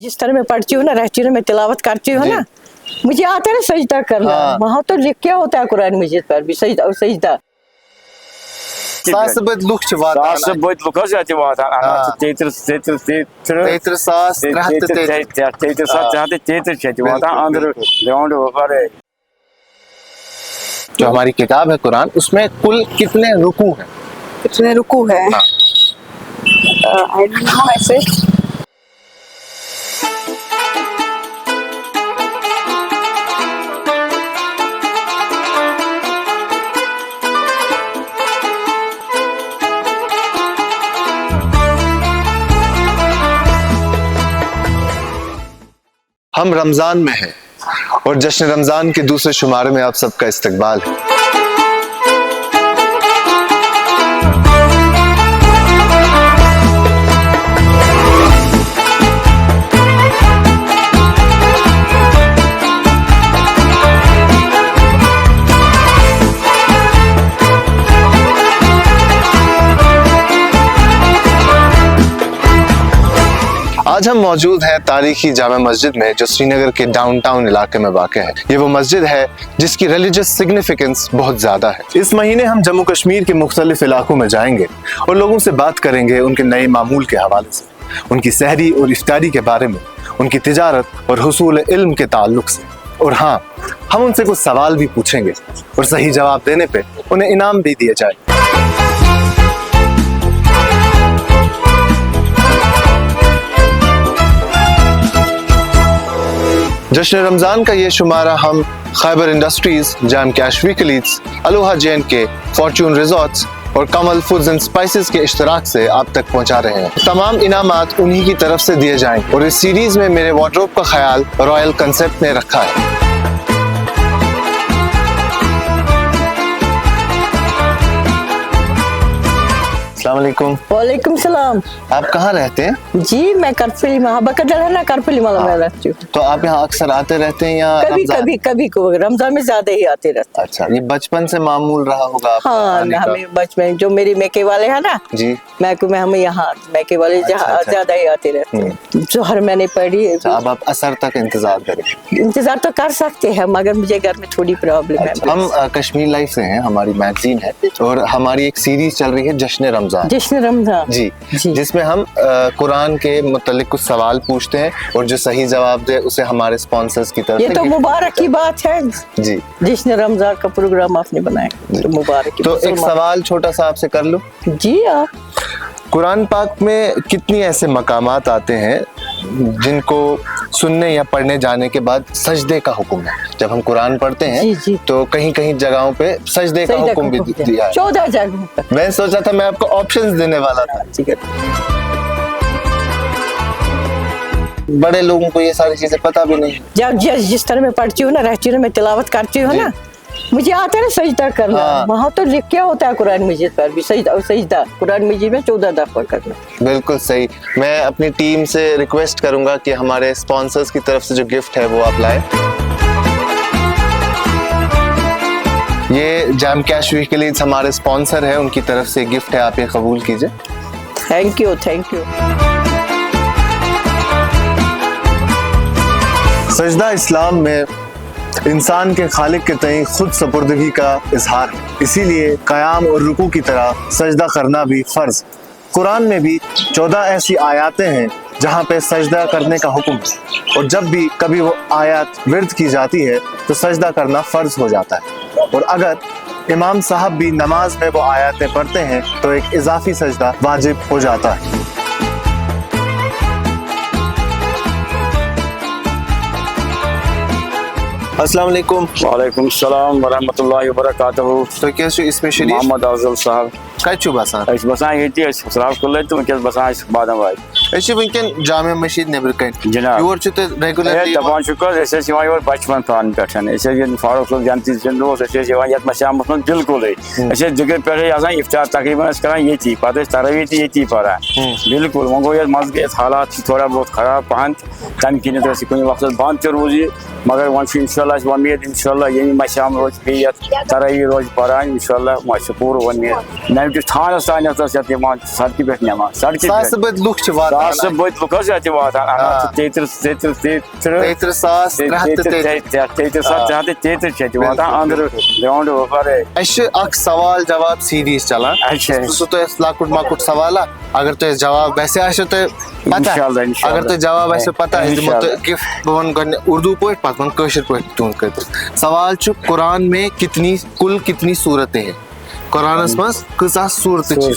जिस तरह मैं पढ़ती हूँ ना, रहती हूँ ना, मैं तिलावत करती हूँ ना, मुझे आता है ना सजदा करना। वहाँ तो लिख क्या होता है कुरान मजीद पर भी सजदा और सजदा। Sası bıd luk çı vatan. Sası bıd luk az yati vatan. Ana Tetr sas, trahtı tetr. Tetr sas, trahtı tetr çeti vatan. Andr ground ऊपर जो हमारी किताब है कुरान, उसमें कुल कितने रुकू हैं? कितने रुकू है? I don't know ऐसे। हम रमजान में हैं और जश्न रमजान के दूसरे शुमारे में आप सबका इस्तकबाल है। आज हम मौजूद हैं तारीखी जामा मस्जिद में, जो श्रीनगर के डाउनटाउन इलाके में वाक़ है। ये वो मस्जिद है जिसकी रिलीजियस सिग्निफिकेंस बहुत ज़्यादा है। इस महीने हम जम्मू कश्मीर के मुख्तलिफ इलाकों में जाएंगे और लोगों से बात करेंगे उनके नए मामूल के हवाले से, उनकी सहरी और इफ्तारी के बारे में, उनकी तिजारत और हुसूल इल्म के ताल्लुक से। और हाँ, हम उनसे कुछ सवाल भी पूछेंगे और सही जवाब देने पे उन्हें इनाम भी दिए जाए। जश्न रमज़ान का ये शुमारा हम Khyber industries, jam cash weeklies, Aloha JNK, Fortune resorts और कमल फूड्स एंड स्पाइसेस के इश्तराक से आप तक पहुंचा रहे हैं। तमाम इनामात उन्हीं की तरफ से दिए जाएं और इस सीरीज में मेरे वार्डरोब का ख्याल रॉयल कंसेप्ट ने रखा है। अस्सलाम वालेकुम। वालेकुम सलाम। आप कहाँ रहते हैं? जी मैं करफली में, बकदल है ना, करफली माला में रहती हूँ। तो आप यहाँ अक्सर आते रहते हैं या कभी कभी कभी को रमजान में ज्यादा ही आते रहते हैं। अच्छा, ये बचपन से मामूल रहा होगा आपका हाँ, आने का? हमें बचपन जो मेरे मैके वाले हैं ना जी, मैके में, हमें यहाँ मैके वाले अच्छा। ज्यादा ही आते रहते हैं। जो हर मैंने पढ़ी है, अब आप असर तक इंतजार करें। इंतजार तो कर सकते हैं मगर मुझे घर में थोड़ी प्रॉब्लम है। हम कश्मीर लाइफ से हैं, हमारी मैगजीन है और हमारी एक सीरीज चल रही है जश्न रमजान। जश्न रमजान जी, जी। जिसमें हम कुरान के मुतालिक कुछ सवाल पूछते हैं और जो सही जवाब दे उसे हमारे स्पॉन्सर्स की तरफ ये से तो गिफ्ट मुबारक की बात है जी। जश्न रमजान का प्रोग्राम आपने बनाया तो मुबारक की तो बात। एक सवाल छोटा सा आपसे कर लूं। जी आप कुरान पाक में कितनी ऐसे मकामात आते हैं जिनको सुनने या पढ़ने जाने के बाद सजदे का हुक्म है? जब हम कुरान पढ़ते हैं जी, जी। तो कहीं कहीं जगहों पे सजदे का हुक्म भी दिया है। 14 जगहों पर। मैं सोचा था मैं आपको ऑप्शंस देने वाला था। ठीक है। बड़े लोगों को ये सारी चीजें पता भी नहीं। जब जिस तरह मैं पढ़ती हूँ ना, रहती हूँ ना, मैं तिलावत करती हूँ ना, मुझे आता है ना सजदा करना। वहाँ तो लिख क्या होता है कुरान मजीद पर भी सजदा और सजदा। कुरान मजीद में 14 दफा करना। बिल्कुल सही। मैं अपनी टीम से रिक्वेस्ट करूंगा कि हमारे स्पॉन्सर्स की तरफ से जो गिफ्ट है वो आप लाएं। ये जैम कैश वीकलीज हमारे स्पॉन्सर है, उनकी तरफ से गिफ्ट है, आप ये कबूल कीजिए। Thank you, thank you. सजदा इस्लाम में इंसान के खालिक के तईं खुद सपुर्दगी का इजहार है, इसीलिए क़याम और रुकू की तरह सजदा करना भी फर्ज। कुरान में भी 14 ऐसी आयातें हैं जहाँ पे सजदा करने का हुक्म है और जब भी कभी वो आयत विर्द की जाती है तो सजदा करना फर्ज हो जाता है। और अगर इमाम साहब भी नमाज में वो आयतें पढ़ते हैं तो एक इजाफी सजदा वाजिब हो जाता है। अस्सलाम वालेकुम। वालेकुम सलाम वरहमतुल्लाहि वबरकातुहू। तो क्या इसमें शरीफ मोहम्मद अफजल साहब कछु बसान अस बसान ये सराफ कुल तो वनस बसान बादम वाई वनकन जामा मस्जिद नेबर कन जनाब योर छु त रेगुलरली दपान योर बचपन पान पे फारूक लोग जानती दोस्त ये मशाम बिल्कुल दिगर पे इफ्तार तकरीबन करान ये पे तरावी ये पान बिल्कुल वो गो मज गए हालात थोड़ा बहुत खराब पहन तम किन कुछ वक्त बंद रोज ये मगर वो इंशाल्लाह उम्मीद इंशाल्लाह ये मशाम रोज पे तरावी रोज पान इंशाल्लाह पूरा उम्मीद थानस तान सड़क पे नमाज सड़क ساسہٕ بٔدۍ لُکھ حظ اَتہِ واتان آ. 33,333 چھِ اَتہِ واتان أنٛدرٕ گرٛاوُنٛڈ ورٲے. اَسہِ چھُ اکھ سوال جواب سیریز چلان. سُہ تۄہہِ لۄکُٹ مۄکُٹ سوالا اگر تۄہہِ جواب ویسے آسیو تۄہہِ پتہ اگر تۄہہِ جواب آسیو پتہ أسۍ دِمو تۄہہِ گفٹ. بہٕ وَنہٕ گۄڈٕنٮ۪تھ اردو پٲٹھۍ پتہٕ وَنہٕ کٲشِر پٲٹھۍ تُہُنٛد خٲطرٕ. سوال چھُ قرآن میں کل کتنی صورتیں ہیں؟ قرآنس منٛز کۭژاہ صوٗرتہٕ چھِ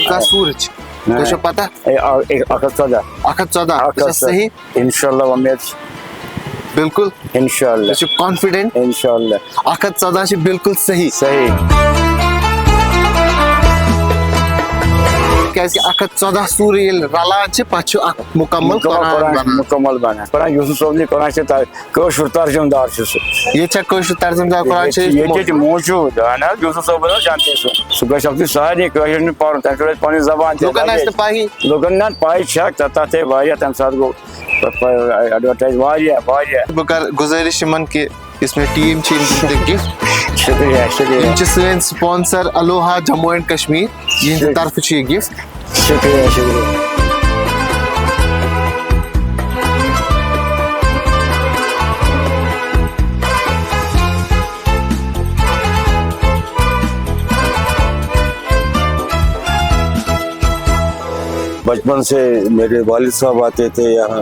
کۭژاہ سوٗرٕ چھِ تۄہہِ چھو پتہ؟ 114. 114 صحیح اِنشاءاللہ وۄمید بالکل اِنشاءاللہ تُہۍ چھِو کانفِڈنٹ اِنشاءاللہ 114 چھِ بالکل صحیح صحیح. کیازِ 114 سوٗرٕ ییٚلہِ رلان چھِ پتہٕ چھُ اکھ مُکمل قرآن بنان. مُکمل بنان. قرآن یوٗسف صٲبنٕے قرآن چھِ کٲشُر ترجُمہٕ دار چھُ سُہ. ییٚتہِ چھا کٲشُر ترجُمہٕ دار قرآن شریٖف؟ ییٚتہِ موٗجوٗد اہن حظ یوٗسف صٲبن حظ جانتے سُہ گژھِ اَکھتُے سارنٕے کٲشِر نہٕ پرُن تَمہِ سۭتۍ پنٕنۍ زبان تہِ لُکن آسہِ نہٕ پایی. لُکن نہ پاے چھےٚ تتھ ہے واریاہ تَمہِ ساتہٕ گوٚو ایڈورٹایز واریاہ واریاہ. بہٕ کرٕ گُزٲرِش یِمن کہِ یُس مےٚ ٹیٖم چھِ یِم دِن تۄہہِ گفٹ. شُکریہ شُکریہ یِم چھِ سٲنۍ سپانسر الوہا جموں اینڈ کشمیٖر یِہنٛدِ طرفہٕ چھُ یہِ گفٹ. شُکریہ شُکریہ. بچپن سے میرے والد صاحب آتے تھے یہاں,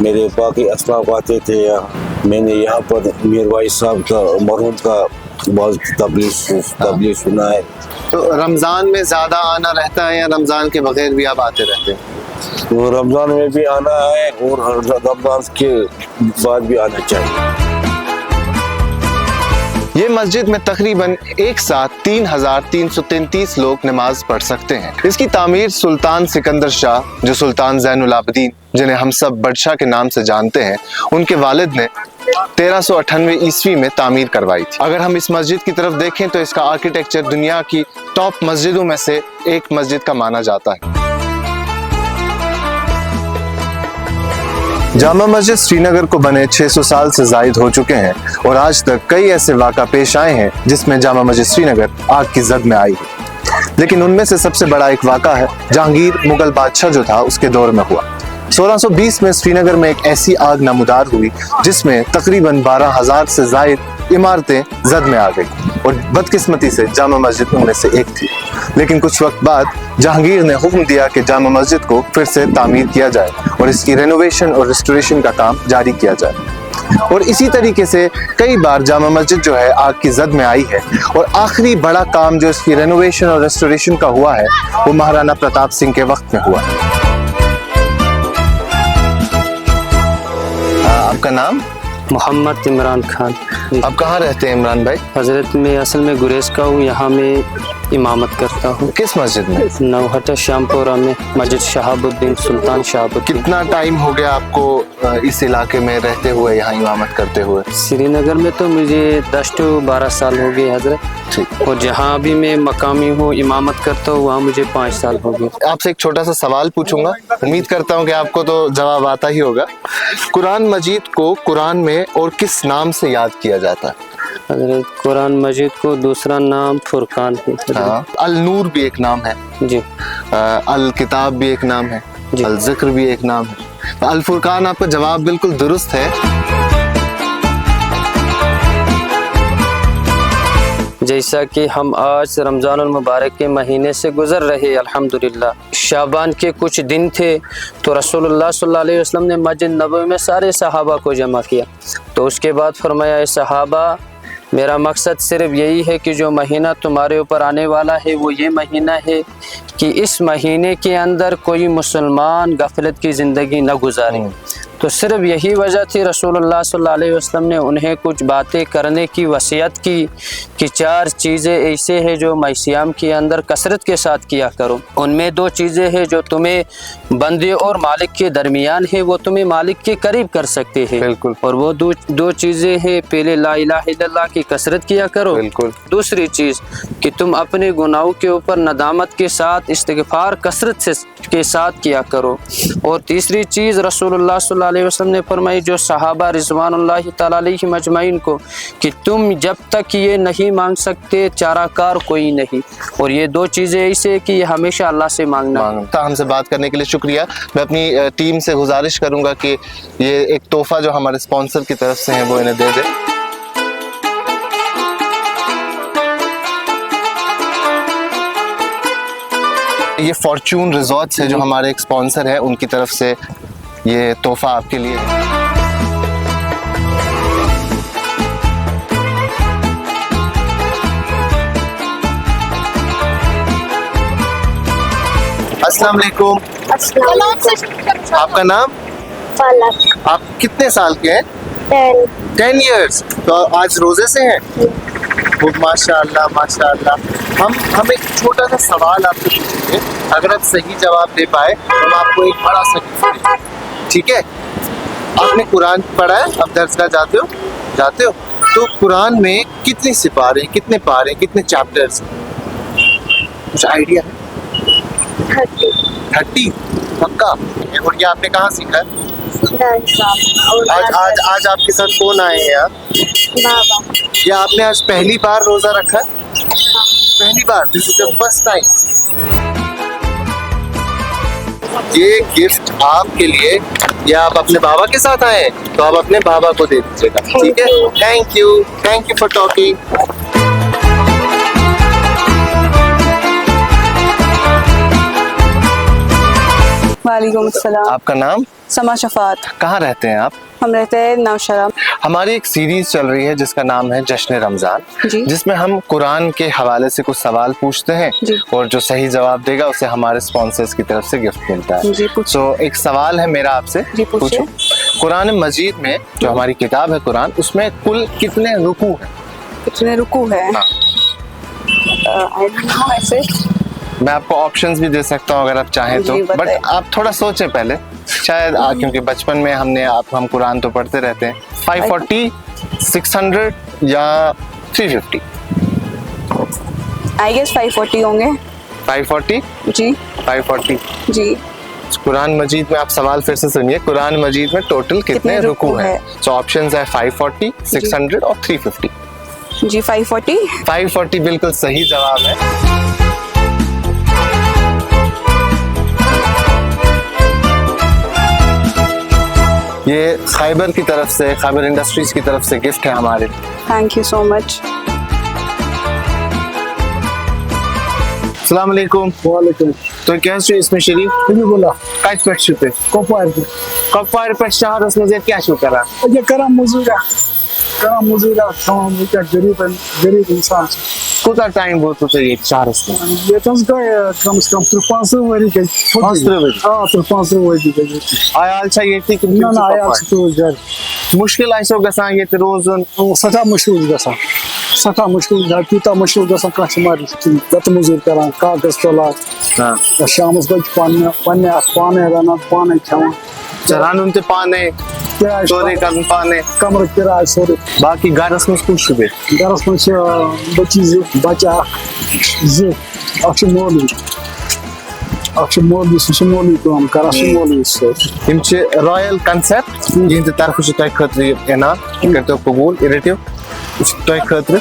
میرے باقی اسباب آتے تھے یہاں. میں نے یہاں پر میر وائز صاحب کا مرحوم کا بہت تبلیغ سنا ہے. تو رمضان میں زیادہ آنا رہتا ہے یا رمضان کے بغیر بھی آپ آتے رہتے ہیں؟ تو رمضان میں بھی آنا ہے اور رمضان کے بعد بھی آنا چاہیے. یہ مسجد میں تقریباً ایک ساتھ 3,333 لوگ نماز پڑھ سکتے ہیں. اس کی تعمیر سلطان سکندر شاہ جو سلطان زین العابدین جنہیں ہم سب بادشاہ کے نام سے جانتے ہیں ان کے والد نے 1398 عیسوی میں تعمیر کروائی تھی. اگر ہم اس مسجد کی طرف دیکھیں تو اس کا آرکیٹیکچر دنیا کی ٹاپ مسجدوں میں سے ایک مسجد کا مانا جاتا ہے. جامع مسجد سری نگر کو بنے 600 سال سے زائد ہو چکے ہیں اور آج تک کئی ایسے واقعہ پیش آئے ہیں جس میں جامع مسجد سری نگر آگ کی زد میں آئی ہے. لیکن ان میں سے سب سے بڑا ایک واقعہ ہے جہانگیر مغل بادشاہ جو تھا اس کے دور میں ہوا. 1620 میں سری نگر میں ایک ایسی آگ نمودار ہوئی جس میں تقریباً 12,000 سے زائد عمارتیں زد میں آ گئی اور بدقسمتی سے جامع مسجد ان میں سے ایک تھی. لیکن کچھ وقت بعد جہانگیر نے حکم دیا کہ جامع مسجد کو پھر سے تعمیر کیا جائے اور اس کی رینوویشن اور ریسٹوریشن کا کام جاری کیا جائے. اور اسی طریقے سے کئی بار جامع مسجد جو ہے آگ کی زد میں آئی ہے اور آخری بڑا کام جو اس کی رینوویشن اور ریسٹوریشن کا ہوا ہے وہ مہارانا پرتاپ سنگھ کے وقت میں ہوا ہے. آپ کا نام؟ محمد عمران خان. آپ کہاں رہتے ہیں عمران بھائی؟ حضرت میں اصل میں گریز کا ہوں, یہاں میں امامت کرتا ہوں. کس مسجد میں؟ نوہٹا شامپورہ میں مسجد شہاب الدین سلطان شہاب الدین. کتنا ٹائم ہو گیا آپ کو اس علاقے میں رہتے ہوئے یہاں امامت کرتے ہوئے؟ سری نگر میں تو مجھے 10 سے 12 سال ہو گئے حضرت, اور جہاں بھی میں مقامی ہوں امامت کرتا ہوں وہاں مجھے 5 سال ہو گئے. آپ سے ایک چھوٹا سا سوال پوچھوں گا, امید کرتا ہوں کہ آپ کو تو جواب آتا ہی ہوگا. قرآن مجید کو قرآن میں اور کس نام سے یاد کیا جاتا ہے؟ حضرت قرآن مجید کو دوسرا نام فرقان ہے. النور بھی ایک نام ہے جی, الکتاب بھی ایک نام ہے, الذکر بھی ایک نام ہے. الفرقان آپ کا جواب بالکل درست ہے. جیسا کہ ہم آج رمضان المبارک کے مہینے سے گزر رہے الحمدللہ, شعبان کے کچھ دن تھے تو رسول اللہ صلی اللہ علیہ وسلم نے مسجد نبوی میں سارے صحابہ کو جمع کیا. تو اس کے بعد فرمایا, اے صحابہ میرا مقصد صرف یہی ہے کہ جو مہینہ تمہارے اوپر آنے والا ہے وہ یہ مہینہ ہے کہ اس مہینے کے اندر کوئی مسلمان غفلت کی زندگی نہ گزارے. تو صرف یہی وجہ تھی رسول اللہ صلی اللہ علیہ وسلم نے انہیں کچھ باتیں کرنے کی وصیت کی کہ 4 چیزیں ایسے ہیں جو ماہ صیام کے اندر کثرت کے ساتھ کیا کرو. ان میں 2 چیزیں ہیں جو تمہیں بندے اور مالک کے درمیان ہے, وہ تمہیں مالک کے قریب کر سکتے ہیں. بالکل. اور وہ 2 چیزیں ہیں, پہلے لا الہ الا اللہ کی کثرت کیا کرو. بالکل. دوسری چیز کہ تم اپنے گناہوں کے اوپر ندامت کے ساتھ استغفار کثرت کے ساتھ کیا کرو. اور تیسری چیز رسول اللہ صلی اللہ अलैहि वसल्लम ने फरमाई जो सहाबा रिज़वानुल्लाहि तआला अलैहिम अजमईन को कि तुम जब तक ये नहीं मांग सकते चाराकार कोई नहीं, और ये दो चीज़ें ऐसे कि ये हमेशा अल्लाह से मांगना है। तो हमसे बात करने के लिए शुक्रिया। मैं अपनी टीम से गुजारिश करूंगा कि ये एक तोहफा जो हमारे स्पॉन्सर की तरफ से है वो इन्हें दे दे। ये फॉर्च्यून रिजॉर्ट्स है जो हमारे एक स्पॉन्सर है, उनकी तरफ से ये तोहफा आपके लिए है। अस्सलाम वालेकुम। आपका नाम? फलक। आप कितने साल के हैं? 10 इयर्स। तो आज रोजे से हैं? माशाअल्लाह माशाअल्लाह। हम एक छोटा सा सवाल आपसे पूछेंगे, अगर आप सही जवाब दे पाए तो हम आपको एक बड़ा सा गिफ्ट देंगे, ठीक है? आपने कुरान पढ़ा है? आप दरसगाह जाते हो? तो कुरान में कितनी सिपारे, कितने पारे, कितने चैप्टर्स? कुछ आइडिया है? 30 पक्का? और ये आपने कहाँ सीखा है? आज आपके साथ कौन आए हैं यार? बाबा। या आपने आज पहली बार रोजा रखा है? पहली बार? This is your first time. ये गिफ्ट आपके लिए, या आप अपने बाबा के साथ आए हैं तो आप अपने बाबा को दे दीजिएगा, ठीक है? Thank you for talking. वालेकुम अस्सलाम। आपका नाम? समा शफात। कहाँ रहते हैं आप? हम रहते हैं नौशहरा। हमारी एक सीरीज चल रही है जिसका नाम है जश्न रमजान, जी। जिसमें हम कुरान के हवाले से कुछ सवाल पूछते हैं जी। और जो सही जवाब देगा उसे हमारे स्पॉन्सर्स की तरफ से गिफ्ट मिलता है। जी, पूछिए। तो एक सवाल है मेरा आपसे। जी, पूछिए। पूछो। कुरान मजीद में जो हमारी किताब है कुरान, उसमें कुल कितने रुकू हैं? कितने रुकू है? हाँ। I don't know, ऐसे मैं आपको ऑप्शंस भी दे सकता हूँ अगर आप चाहें तो, जी, बट बताइए। आप थोड़ा सोचें पहले, शायद क्योंकि बचपन में हम कुरान तो पढ़ते रहते हैं। 540, 600 या 350? आई गेस 540 होंगे। 540? जी 540। जी। कुरान मजीद में आप सवाल फिर से सुनिए, कुरान मजीद में टोटल कितने रुकू हैं? तो ऑप्शंस है 540, 600 और 350। जी 540। 540 बिल्कुल सही जवाब है। ये खैबर की तरफ से, खैबर इंडस्ट्रीज की तरफ से गिफ्ट है हमारे। Thank you so much. अस्सलाम वालेकुम। वालेकुम। तो क्या इसमें शरीफ Ini bola. kaç pek şüphe? Kopardı. Kapar pek şahadası mı zeyt kya şu kara? ये karam muzura. Karam muzura tamam bu kadar garip insan. Kutar time bu tutu yet şahadası. ये तो उसका कम से कम 500 वरी के. 500 वरी? हाँ 500 worry के. Ayal çay yetti ki. ना ना आया तो यार. Mushkil ayşo gasan yet rozun. सटा मुश्किल गसा. सटा मुश्किल दा तीता मुश्किल गसा कस्टमर गत मजूर करान कागज तोला. हाँ। शामस को पाने रहना पाने खावा. Çaran unte pane, किराए çore kadın pane. कमर किराए सोरे. Baki garas mı kuş şüphe? Garas mı बची बचा ज akşam moli. Akşam moli şişmoli tam karası moli से. Imçi Royal Concept, yinte tarafı şu tay khatri ena, करते हो कबूल, इरेटिव, उस tay khatri.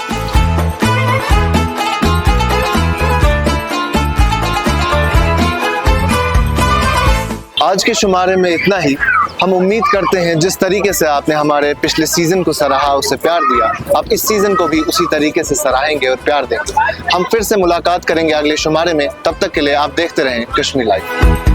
आज के शुमारे में इतना ही। हम उम्मीद करते हैं जिस तरीके से आपने हमारे पिछले सीजन को सराहा, उससे प्यार दिया, आप इस सीजन को भी उसी तरीके से सराहेंगे और प्यार देंगे। हम फिर से मुलाकात करेंगे अगले शुमारे में, तब तक के लिए आप देखते रहें कश्मीर लाइव।